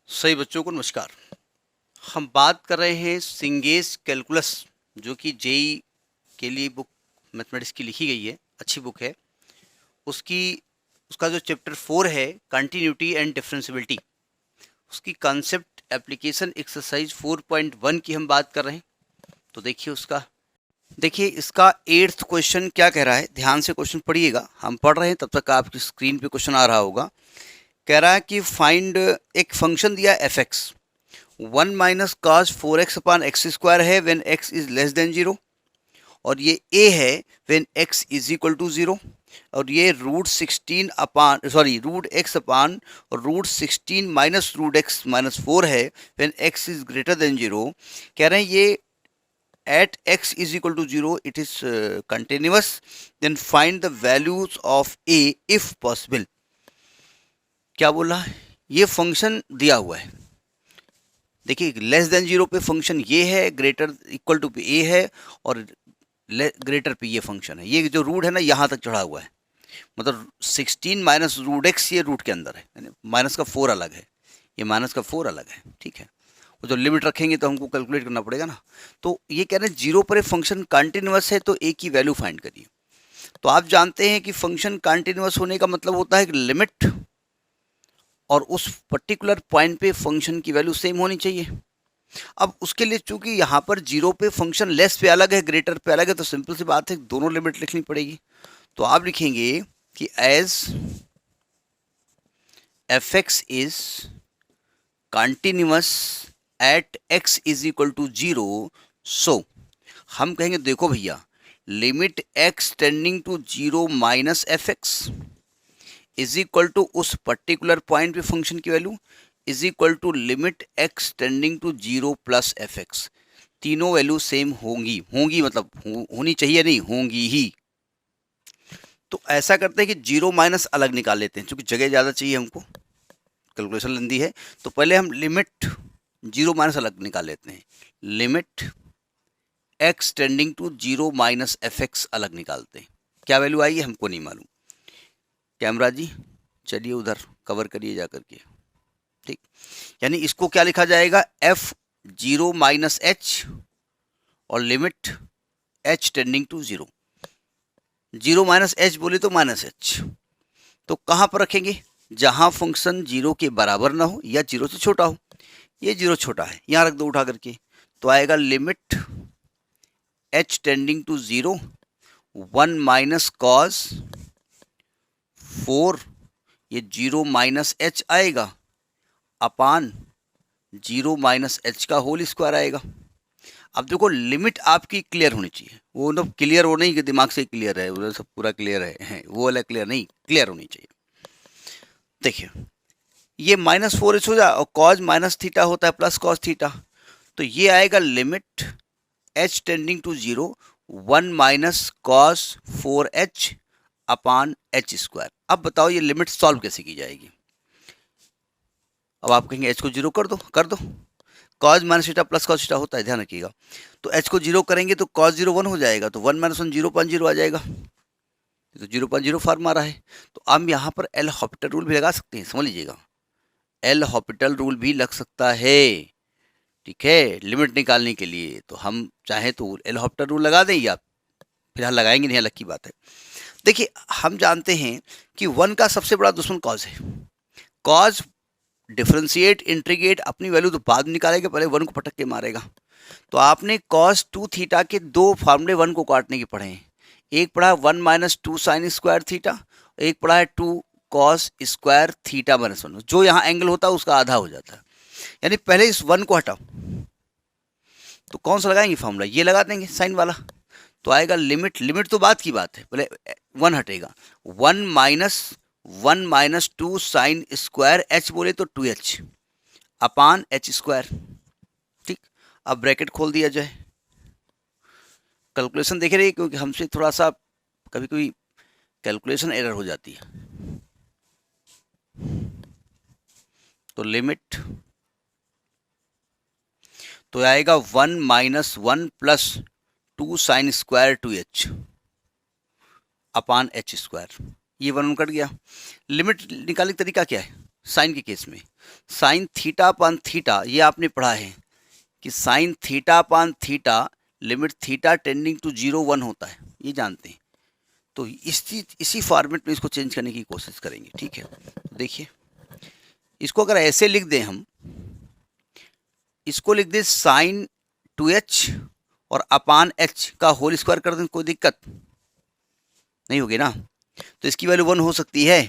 सही बच्चों को नमस्कार। हम बात कर रहे हैं सिंगेस कैलकुलस, जो कि जेई के लिए बुक मैथमेटिक्स की लिखी गई है, अच्छी बुक है। उसकी उसका जो चैप्टर 4 है कंटिन्यूटी एंड डिफरेंशियबिलिटी, उसकी कॉन्सेप्ट एप्लीकेशन एक्सरसाइज 4.1 की हम बात कर रहे हैं। तो देखिए इसका 8th क्वेश्चन क्या कह रहा है, ध्यान से क्वेश्चन पढ़िएगा। हम पढ़ रहे हैं तब तक आपकी स्क्रीन पे क्वेश्चन आ रहा होगा। कह रहा है कि फाइंड, एक फंक्शन दिया एफ एक्स, 1 - cos 4x/x² है when x is less than 0, और ये a है when x is equal to 0, और ये √16 माइनस √x-4 है when x is greater than 0। कह रहे हैं ये at x is equal to 0 it is continuous, then find the values of a if possible. क्या बोला, ये फंक्शन दिया हुआ है। देखिए लेस देन 0 पे फंक्शन ये है, ग्रेटर इक्वल टू पे ए है, और ग्रेटर पे ये फंक्शन है। ये जो रूट है ना यहाँ तक चढ़ा हुआ है, मतलब 16 माइनस रूट एक्स ये रूट के अंदर है, माइनस का 4 अलग है, ये माइनस का 4 अलग है। ठीक है, वो जो लिमिट रखेंगे तो हमको कैलकुलेट करना पड़ेगा ना। तो ये कह रहे हैं 0 पर फंक्शन कंटिन्यूअस है तो ए की वैल्यू फाइंड करिए। तो आप जानते हैं कि फंक्शन कंटिन्यूअस होने का मतलब होता है कि लिमिट और उस पर्टिकुलर पॉइंट पे फंक्शन की वैल्यू सेम होनी चाहिए। अब उसके लिए चूंकि यहाँ पर 0 पे फंक्शन लेस पे अलग है, ग्रेटर पे अलग है, तो सिंपल सी बात है दोनों लिमिट लिखनी पड़ेगी। तो आप लिखेंगे कि as f x is continuous at x is equal to 0, so हम कहेंगे देखो भैया, limit x tending to 0 minus f x is equal to उस पर्टिकुलर पॉइंट पे फंक्शन की value is equal to limit x tending to 0 plus f x. तीनों value same होंगी, मतलब होनी चाहिए, नहीं होंगी ही। तो ऐसा करते हैं कि 0 माइनस अलग निकाल लेते हैं, क्योंकि जगह ज़्यादा चाहिए हमको, कैलकुलेशन लंबी है। तो पहले हम लिमिट 0 माइनस अलग निकाल लेते हैं, limit x tending to 0 minus f x अलग निकालते हैं। क्या वैल्यू आई है हमको नहीं मालूम। कैमरा जी चलिए उधर कवर करिए जा करके। ठीक, यानी इसको क्या लिखा जाएगा, एफ 0 माइनस एच और limit h tending to 0। 0 minus h बोले तो माइनस एच, तो कहाँ पर रखेंगे, जहां फंक्शन 0 के बराबर ना हो या 0 से छोटा हो। ये 0 छोटा है, यहां रख दो उठा करके, तो आएगा limit h tending to 0 1 minus cos 4, ये 0 माइनस एच आएगा अपान 0 माइनस एच का होल स्क्वायर आएगा। अब देखो लिमिट आपकी क्लियर होनी चाहिए, वो ना क्लियर हो नहीं कि दिमाग से क्लियर है, वो सब पूरा क्लियर है वो वाला क्लियर नहीं, क्लियर होनी चाहिए। देखिए ये -4h हो जाए और कॉज माइनस थीटा होता है प्लस कॉस थीटा, तो ये आएगा limit h tending to 0 1 minus cos 4h upon h square. अब बताओ ये लिमिट सॉल्व कैसे की जाएगी। अब आप कहेंगे एच को 0 कर दो, cause minus theta plus cos theta होता है, ध्यान रखिएगा। तो एच को 0 करेंगे तो कॉस 0 1 हो जाएगा, तो 1 - 1 0.0 आ जाएगा, तो 0.0 फॉर्म आ रहा है। तो हम यहाँ पर एल हॉपिटल रूल भी लगा सकते हैं, समझ लीजिएगा, एल हॉपिटल रूल भी लग सकता है। ठीक है, लिमिट निकालने के लिए तो हम चाहे तो एल हॉपिटल रूल लगा दें, या फिलहाल लगाएंगे नहीं, अलग की बात है। देखिए हम जानते हैं कि 1 का सबसे बड़ा दुश्मन कॉज है। कॉज डिफरेंशिएट इंटीग्रेट अपनी वैल्यू तो बाद में निकालेगा, पहले 1 को पटक के मारेगा। तो आपने कॉस 2 थीटा के दो फार्मूले 1 को काटने के पढ़े हैं। एक पढ़ा 1 - 2 साइन स्क्वायर थीटा, एक पढ़ा है 2 कॉस स्क्वायर थीटा -1। जो यहाँ एंगल होता है उसका आधा हो जाता है, यानी पहले इस 1 को हटाओ। तो कौन सा लगाएंगे फॉर्मूला, ये लगा देंगे साइन वाला, तो आएगा लिमिट तो बात की बात है, पहले 1 हटेगा, 1 - 2 साइन स्क्वायर एच बोले तो 2h अपान एच स्क्वायर। ठीक, अब ब्रैकेट खोल दिया जाए, कैलकुलेशन देखे रहिए, क्योंकि हमसे थोड़ा सा कभी कभी कैलकुलेशन एरर हो जाती है। तो लिमिट तो आएगा 1 - 1 + 2 साइन स्क्वायर 2h अपान एच स्क्वायर। ये 1 कट गया। लिमिट निकालने का तरीका क्या है, साइन के केस में साइन थीटा अपान थीटा, ये आपने पढ़ा है कि sine theta upon theta limit theta tending to 0 1 होता है, ये जानते हैं। तो इसी फॉर्मेट में इसको चेंज करने की कोशिश करेंगे, ठीक है। तो देखिए इसको अगर ऐसे लिख दें हम, इसको लिख दें साइन 2h और अपान h का होल स्क्वायर कर दें, कोई दिक्कत नहीं होगी ना। तो इसकी वैल्यू 1 हो सकती है,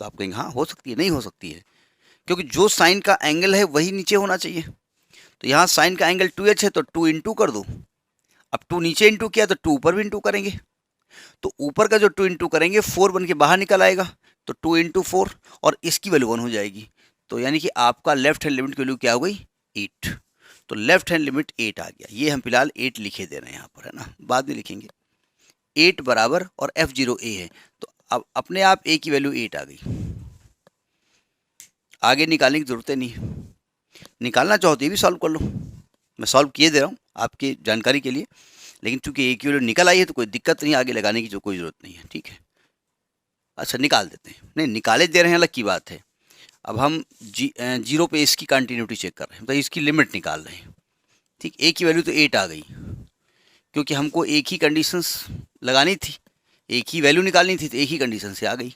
तो आप कहेंगे हाँ हो सकती है, नहीं हो सकती है, क्योंकि जो साइन का एंगल है वही नीचे होना चाहिए। तो यहाँ साइन का एंगल 2h है तो 2 इंटू कर दो। अब 2 नीचे इंटू किया तो 2 ऊपर भी इंटू करेंगे, तो ऊपर का जो 2 इंटू करेंगे 4 बन के बाहर निकल आएगा, तो 2 इंटू 4 और इसकी वैल्यू 1 हो जाएगी। तो यानी कि आपका लेफ्ट हैंड लिमिट की वैल्यू क्या हो गई 8। तो लेफ्ट हैंड लिमिट 8 आ गया। ये हम फिलहाल 8 लिखे दे रहे हैं यहाँ पर, है ना, बाद में लिखेंगे। 8 बराबर और F0A है, तो अब अपने आप A की वैल्यू 8 आ गई। आगे निकालने की जरूरत नहीं है, निकालना चाहो तो ये भी सॉल्व कर लो, मैं सॉल्व किए दे रहा हूँ आपकी जानकारी के लिए। लेकिन चूंकि A की वैल्यू निकल आई है तो कोई दिक्कत नहीं, आगे लगाने की जो कोई ज़रूरत नहीं है, ठीक है। अच्छा निकाल देते हैं, नहीं निकाले दे रहे हैं अलग की बात है। अब हम जीरो पे इसकी कंटिन्यूटी चेक कर रहे हैं, तो इसकी लिमिट निकाल रहे हैं, ठीक। A की वैल्यू तो 8 आ गई, क्योंकि हमको एक ही कंडीशंस लगानी थी, एक ही वैल्यू निकालनी थी, तो एक ही कंडीशन से आ गई।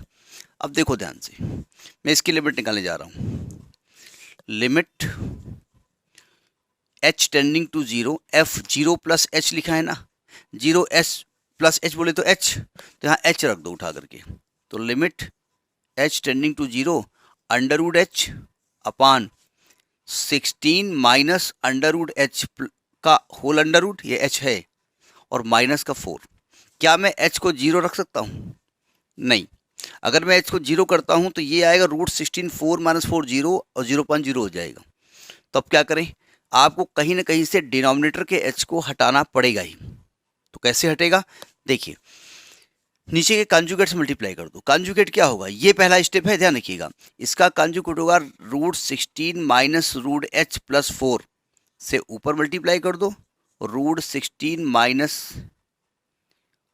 अब देखो ध्यान से, मैं इसकी लिमिट निकालने जा रहा हूँ। Limit h tending to 0, F0 plus h लिखा है ना, 0h प्लस h बोले तो h, तो यहाँ h रख दो उठा करके। तो limit h tending to 0 under root h upon 16 minus under root h का होल अंडर रूट, ये h है, और माइनस का 4। क्या मैं h को 0 रख सकता हूँ? नहीं। अगर मैं h को 0 करता हूँ तो ये आएगा रूट 16 4 माइनस 4 0 और 0.0 हो जाएगा। तो अब क्या करें, आपको कहीं ना कहीं से डिनोमिनेटर के h को हटाना पड़ेगा ही। तो कैसे हटेगा, देखिए नीचे के कॉन्जुगेट से मल्टीप्लाई कर दो। कॉन्जुगेट क्या होगा, ये पहला स्टेप है, ध्यान रखिएगा। इसका कॉन्जुगेट होगा root 16 minus root h plus 4 से ऊपर मल्टीप्लाई कर दो, root 16 minus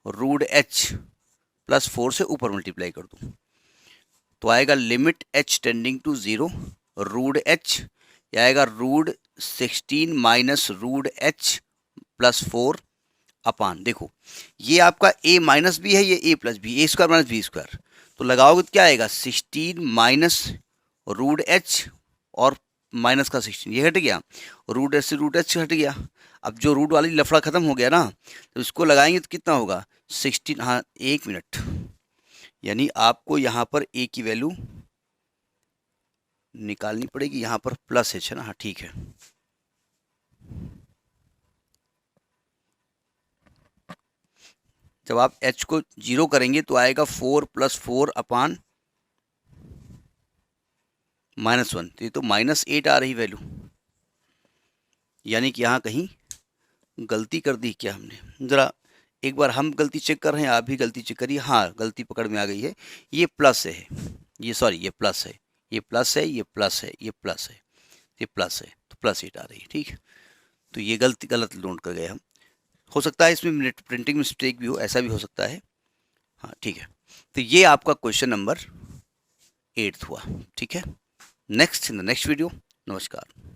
root h plus 4 से ऊपर मल्टीप्लाई कर दो, तो आएगा limit h tending to 0 root h, या आएगा root 16 minus root h plus 4 upon, देखो ये आपका a माइनस बी है, ये a plus B, A square minus B square, तो लगाओगे तो क्या आएगा 16 माइनस रूट h और माइनस का 16, ये हट गया, रूट h से रूट h हट गया। अब जो रूट वाली लफड़ा खत्म हो गया ना, तो इसको लगाएंगे तो कितना होगा 16, हाँ एक मिनट, यानी आपको यहाँ पर a की वैल्यू निकालनी पड़ेगी, यहाँ पर प्लस h है ना, हाँ ठीक है। जब आप h को 0 करेंगे तो आएगा 4 प्लस 4 अपान -1, तो ये तो -8 आ रही वैल्यू, यानी कि यहाँ कहीं गलती कर दी क्या हमने। ज़रा एक बार हम गलती चेक कर रहे हैं, आप भी गलती चेक करिए। हाँ गलती पकड़ में आ गई है, ये प्लस है, ये सॉरी ये प्लस है, ये प्लस है, ये प्लस है, ये प्लस है, ये प्लस है, तो +8 आ रही है, ठीक है। तो ये गलत नोट कर गए हम, हो सकता है इसमें प्रिंटिंग मिस्टेक भी हो, ऐसा भी हो सकता है, हाँ ठीक है। तो ये आपका क्वेश्चन नंबर 8 हुआ, ठीक है। Next in the next video, नमस्कार।